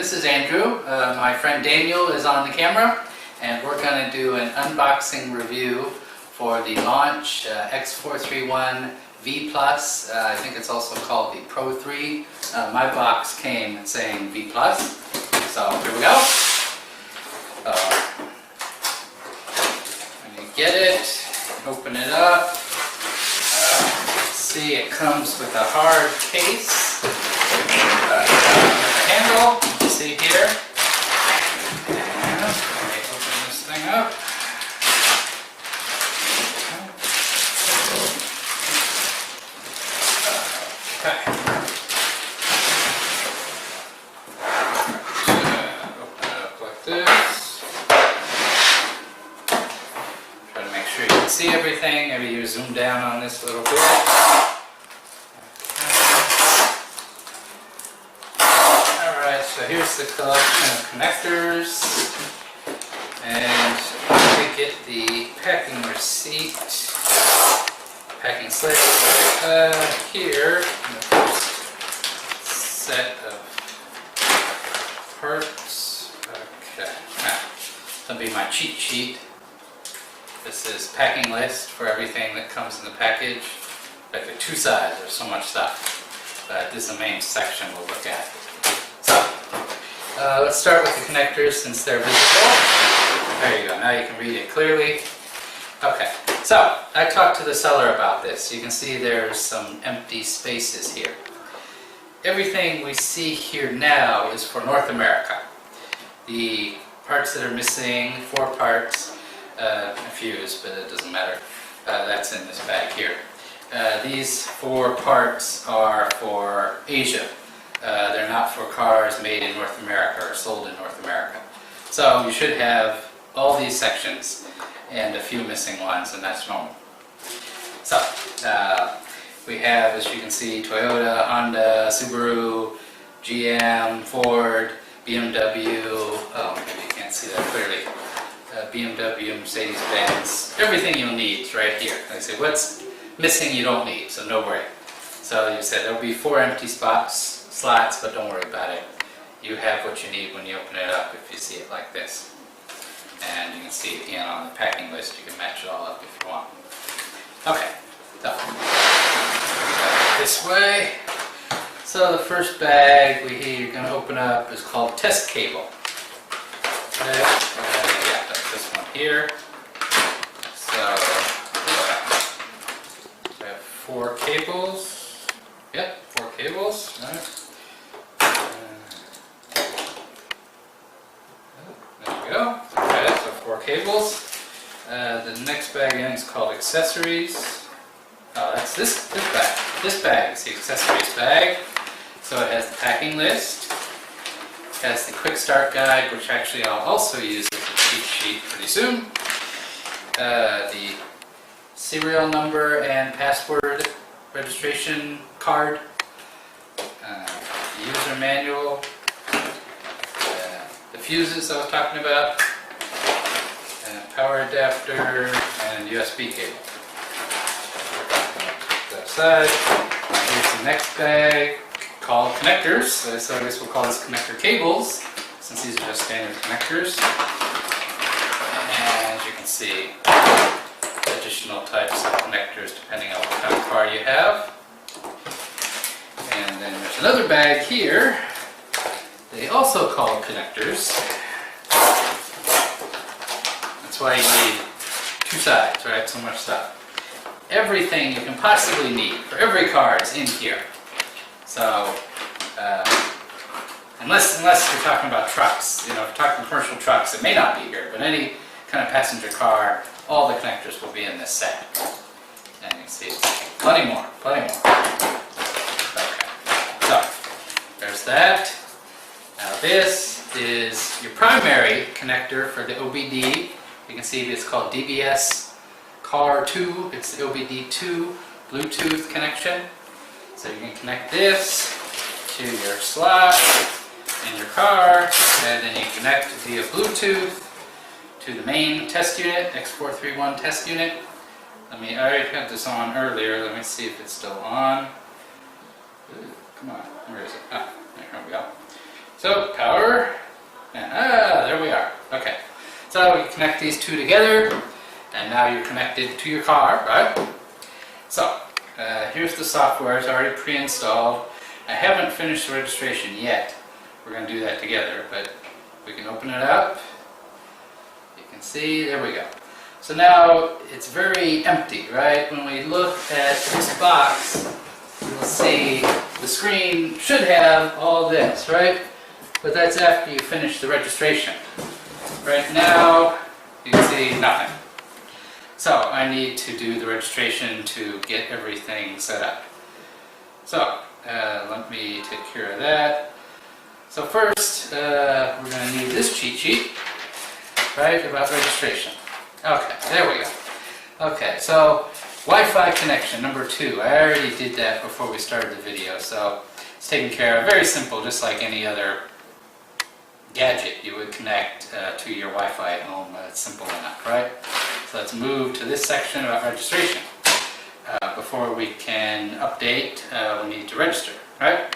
this is Andrew. My friend Daniel is on the camera, and we're going to do an unboxing review for the Launch X431 V+. I think it's also called the Pro 3. My box came saying V+. So here we go. When you get it, open it up. See, it comes with a hard case. Handle, you see here. And let me open this thing up. Okay. Open it up like this. Try to make sure you can see everything. Maybe you zoom down on this a little bit. So here's the collection of connectors, and we get the packing receipt, packing slip here in the first set of parts. Okay, now this will be my cheat sheet. This is packing list for everything that comes in the package. Like there are two sides, there's so much stuff, but this is the main section we'll look at. Let's start with the connectors since they're visible. There you go, now you can read it clearly. Okay, so I talked to the seller about this. You can see there's some empty spaces here. Everything we see here now is for North America. The parts that are missing, 4 parts, a fuse, but it doesn't matter. That's in this bag here. These 4 parts are for Asia. They're not for cars made in North America or sold in North America. So you should have all these sections and a few missing ones, and that's normal. So we have, as you can see, Toyota, Honda, Subaru, GM, Ford, BMW, oh maybe you can't see that clearly, BMW, Mercedes-Benz, everything you'll need is right here. Like I say, what's missing you don't need, so no worry. So you said there'll be 4 empty slots, but don't worry about it. You have what you need when you open it up if you see it like this. And you can see it again on the packing list. You can match it all up if you want. Okay, so this way. So the first bag you're going to open up is called test cable. Okay, yeah, that's this one here. So we have 4 cables. Yep, 4 cables. All right. There we go. Okay, so 4 cables. The next bag in is called accessories. Oh, that's this bag. This bag is the accessories bag. So it has the packing list. It has the quick start guide, which actually I'll also use as a cheat sheet pretty soon. The serial number and password registration card. User manual, the fuses I was talking about, power adapter, and USB cable. That side. Here's the next bag called connectors. So I guess we'll call this connector cables, since these are just standard connectors. And as you can see, additional types of connectors depending on what kind of car you have. And then there's another bag here. They also call connectors. That's why you need 2 sides, right? So much stuff. Everything you can possibly need for every car is in here. So, unless you're talking about trucks, if you're talking commercial trucks, it may not be here, but any kind of passenger car, all the connectors will be in this set. And you can see plenty more. So, there's that. Now this is your primary connector for the OBD. You can see it's called DBS Car 2. It's the OBD2 Bluetooth connection. So you can connect this to your slot in your car, and then you connect via Bluetooth to the main test unit, X431 test unit. I already had this on earlier. Let me see if it's still on. Come on, where is it? Ah, there we go. So power, and there we are. Okay, so you connect these two together, and now you're connected to your car, right? So here's the software. It's already pre-installed. I haven't finished the registration yet. We're going to do that together, but we can open it up. You can see, there we go. So now it's very empty, right? When we look at this box, you'll see the screen should have all this, right? But that's after you finish the registration. Right now, you can see nothing. So I need to do the registration to get everything set up. So let me take care of that. So first, we're going to need this cheat sheet, right, about registration. Okay, there we go. Okay, so Wi-Fi connection, number 2. I already did that before we started the video, so it's taken care of. Very simple, just like any other gadget you would connect to your Wi-Fi at home. It's simple enough, right? So let's move to this section about registration. Before we can update, we need to register, right?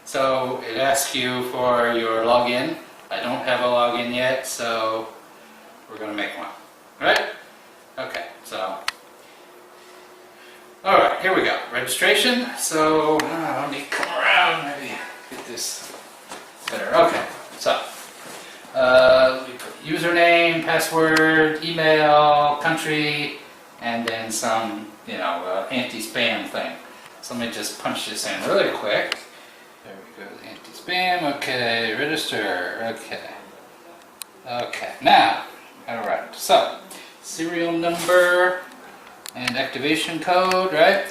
So it asks you for your login. I don't have a login yet, so we're going to make one, right? Okay, so alright, here we go. Registration. So let me come around, maybe get this better. Okay, so we put username, password, email, country, and then some, anti-spam thing. So let me just punch this in really quick. There we go, anti-spam. Okay, register. Okay. Okay, now, alright, so serial number and activation code, right?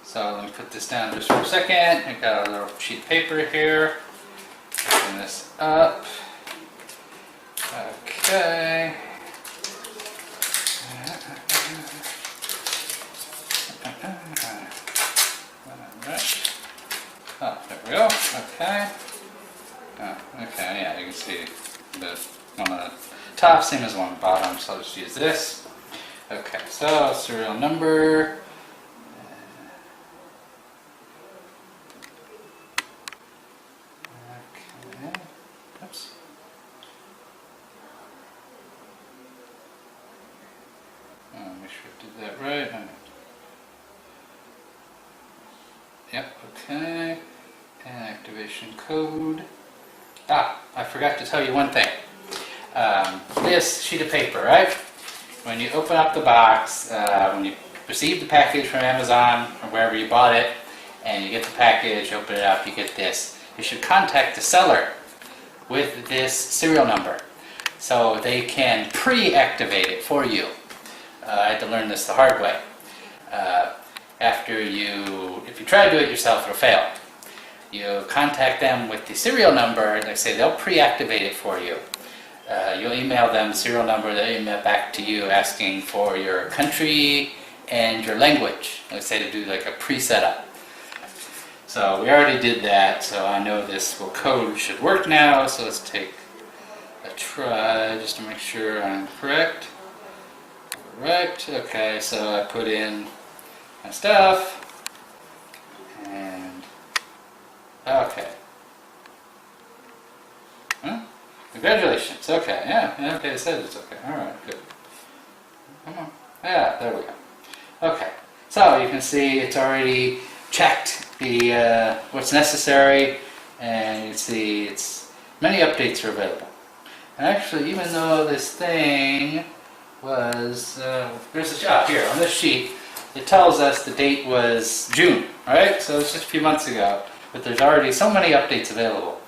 So let me put this down just for a second. I got a little sheet of paper here. Open this up. Okay. Alright. Oh, there we go. Okay. Oh, okay, yeah, you can see the one on the top, same as one on the bottom, so I'll just use this. Okay, so serial number. Okay. Oops. Make sure I did that right. Yep, okay. And activation code. I forgot to tell you one thing. This sheet of paper, right? When you open up the box, when you receive the package from Amazon or wherever you bought it, and you get the package, open it up, you get this. You should contact the seller with this serial number so they can pre-activate it for you. I had to learn this the hard way. If you try to do it yourself, it'll fail. You contact them with the serial number, and they say they'll pre-activate it for you. You'll email them the serial number, they'll email back to you asking for your country and your language. They say to do like a pre-setup. So we already did that, so I know this code should work now, so let's take a try just to make sure I'm correct. Correct, okay, so I put in my stuff, and okay. Huh? Congratulations, okay, yeah, okay, it says it's okay, alright, good. Come on, yeah, there we go. Okay, so you can see it's already checked the what's necessary, and you see it's many updates are available. And actually, even though this thing was, there's a job here on this sheet, it tells us the date was June, right? So it's just a few months ago, but there's already so many updates available.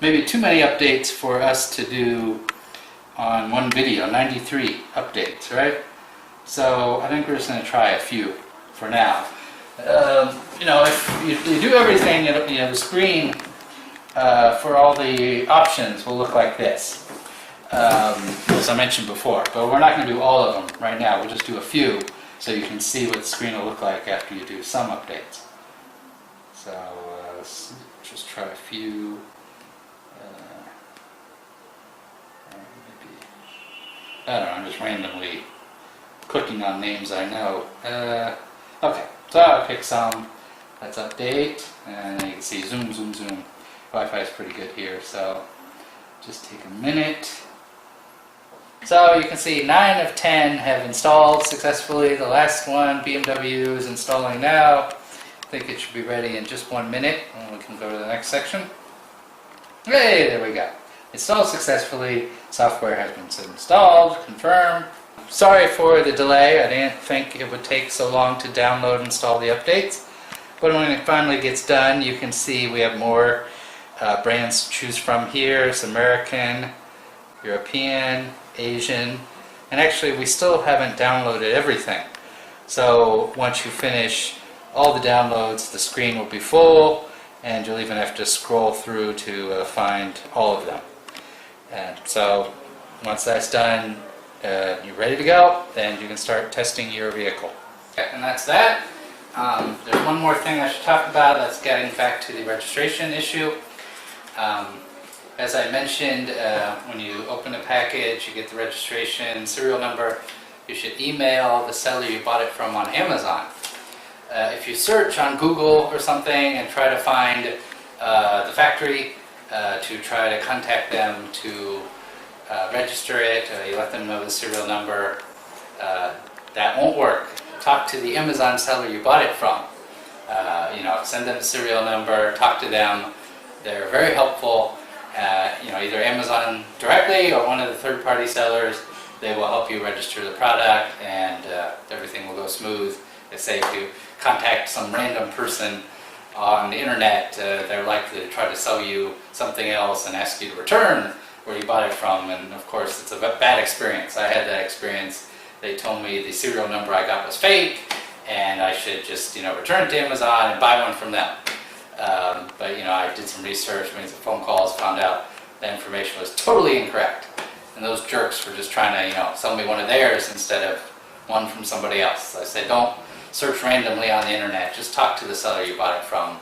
Maybe too many updates for us to do on one video, 93 updates, right? So I think we're just going to try a few for now. If you do everything, the screen for all the options will look like this, as I mentioned before. But we're not going to do all of them right now. We'll just do a few so you can see what the screen will look like after you do some updates. So let's just try a few. Maybe, I don't know, I'm just randomly clicking on names I know. Okay, so I'll pick some. Let's update, and you can see zoom, zoom, zoom. Wi-Fi is pretty good here, so just take a minute. So you can see 9 of 10 have installed successfully. The last one, BMW, is installing now. I think it should be ready in just 1 minute, and we can go to the next section. Hey, there we go. Installed successfully. Software has been installed. Confirm. Sorry for the delay. I didn't think it would take so long to download and install the updates. But when it finally gets done, you can see we have more brands to choose from here. It's American, European, Asian, and actually we still haven't downloaded everything. So once you finish all the downloads, the screen will be full, and you'll even have to scroll through to find all of them. And so once that's done, you're ready to go, then you can start testing your vehicle. Okay, and that's that. There's one more thing I should talk about. That's getting back to the registration issue. As I mentioned, when you open a package, you get the registration serial number. You should email the seller you bought it from on Amazon. If you search on Google or something and try to find the factory to try to contact them to register it, you let them know the serial number, that won't work. Talk to the Amazon seller you bought it from. Send them the serial number, talk to them. They're very helpful. Either Amazon directly or one of the third-party sellers. They will help you register the product, and everything will go smooth. They say if you contact some random person on the internet, they're likely to try to sell you something else and ask you to return where you bought it from, and of course it's a bad experience. I had that experience. They told me the serial number I got was fake, and I should just return it to Amazon and buy one from them. But I did some research, made some phone calls, found out the information was totally incorrect. And those jerks were just trying to, sell me one of theirs instead of one from somebody else. So I said, don't search randomly on the internet. Just talk to the seller you bought it from.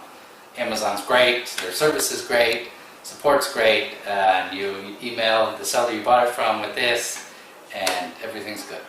Amazon's great, their service is great, support's great, and you email the seller you bought it from with this, and everything's good.